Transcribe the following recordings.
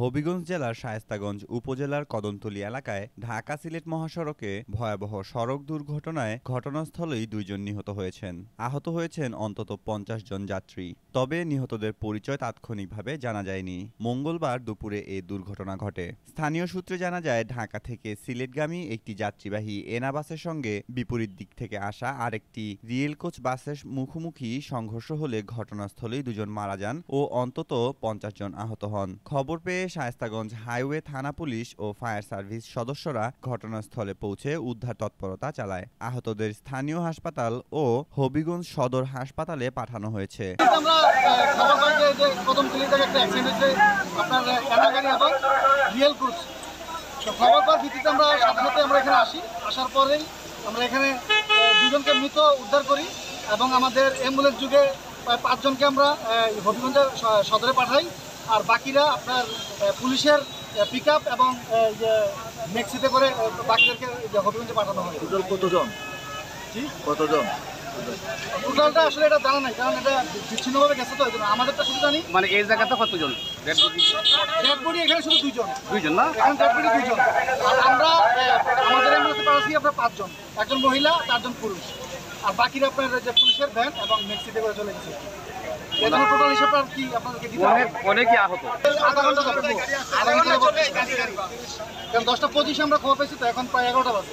হবিগঞ্জ জেলার শায়েস্তাগঞ্জ উপজেলার কদমতলী এলাকায় ঢাকা-সিলেট মহাসড়কে ভয়াবহ সড়ক দুর্ঘটনায় ঘটনাস্থলেই ২ জন নিহত হয়েছেন। আহত হয়েছেন অন্তত ৫০ জন যাত্রী। তবে নিহতদের পরিচয় তাৎক্ষণিকভাবে জানা যায়নি। মঙ্গলবার দুপুরে এ দুর্ঘটনা ঘটে। স্থানীয় সূত্রে জানা যায়, ঢাকা থেকে সিলেটগামী একটি যাত্রীবাহী এনা বাসের সঙ্গে বিপরীত দিক থেকে আসা আরেকটি রিয়েল কোচ বাসের মুখোমুখি সংঘর্ষ হলে ঘটনাস্থলেই ২ জন মারা যান ও অন্তত ৫০ জন আহত হন। খবর পেয়ে শায়েস্তাগঞ্জ হাইওয়ে থানা পুলিশ ও ফায়ার সার্ভিস সদস্যরা ঘটনাস্থলে পৌঁছে উদ্ধার তৎপরতা চালায়। আহতদের স্থানীয় হাসপাতাল ও হবিগঞ্জ সদর হাসপাতালে পাঠানো হয়েছে। আসার পরেই আমরা এখানে দুজনকে মৃত উদ্ধার করি এবং আমাদের অ্যাম্বুলেন্স যুগে প্রায় ৫ জনকে আমরা হবিগঞ্জের সদরে পাঠাই। আর বাকিরা আপনার পুলিশের পিকআপ এবং ম্যাক্সিতে করে বাকিদেরকে হবিগঞ্জে পাঠানো হয়। টোটাল কতজন? জি, কতজন? টোটালটা আসলে এটা জানা নাই, কারণ এটা বিচ্ছিন্নভাবে গেছে, তো আমাদেরটা শুধু জানি। মানে এই জায়গাতে কতজন ডেড বডি এখানে শুধু দুইজন না? এখানে ডেড বডি 2 জন। আর আমরা আমাদের অ্যাম্বুলেন্সে পাঠাচ্ছি আপনার 5 জন, 1 জন মহিলা 4 জন পুরুষ। আর বাকিরা আপনার যে পুলিশের ভ্যান এবং ম্যাক্সিতে করে চলে গেছে। এখানে টোটাল হিসাবটা কি আপনাদেরকে দিতে হবে? অনেকই আহত। আধা ঘন্টা যাবে, আধা ঘন্টা যাবে। কারণ 10টা 25 আমরা খবর পেয়েছি, তো এখন প্রায় 11টা বাজে।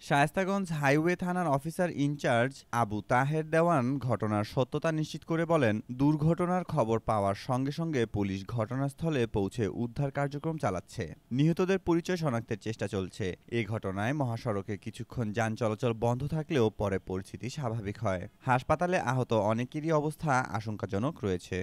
শায়েস্তাগঞ্জ হাইওয়ে থানার অফিসার ইনচার্জ আবু তাহের দেওয়ান ঘটনার সত্যতা নিশ্চিত করে বলেন, দুর্ঘটনার খবর পাওয়ার সঙ্গে সঙ্গে পুলিশ ঘটনাস্থলে পৌঁছে উদ্ধার কার্যক্রম চালাচ্ছে। নিহতদের পরিচয় শনাক্তের চেষ্টা চলছে। এ ঘটনায় মহাসড়কে কিছুক্ষণ যান চলাচল বন্ধ থাকলেও পরে পরিস্থিতি স্বাভাবিক হয়। হাসপাতালে আহত অনেকেরই অবস্থা আশঙ্কাজনক রয়েছে।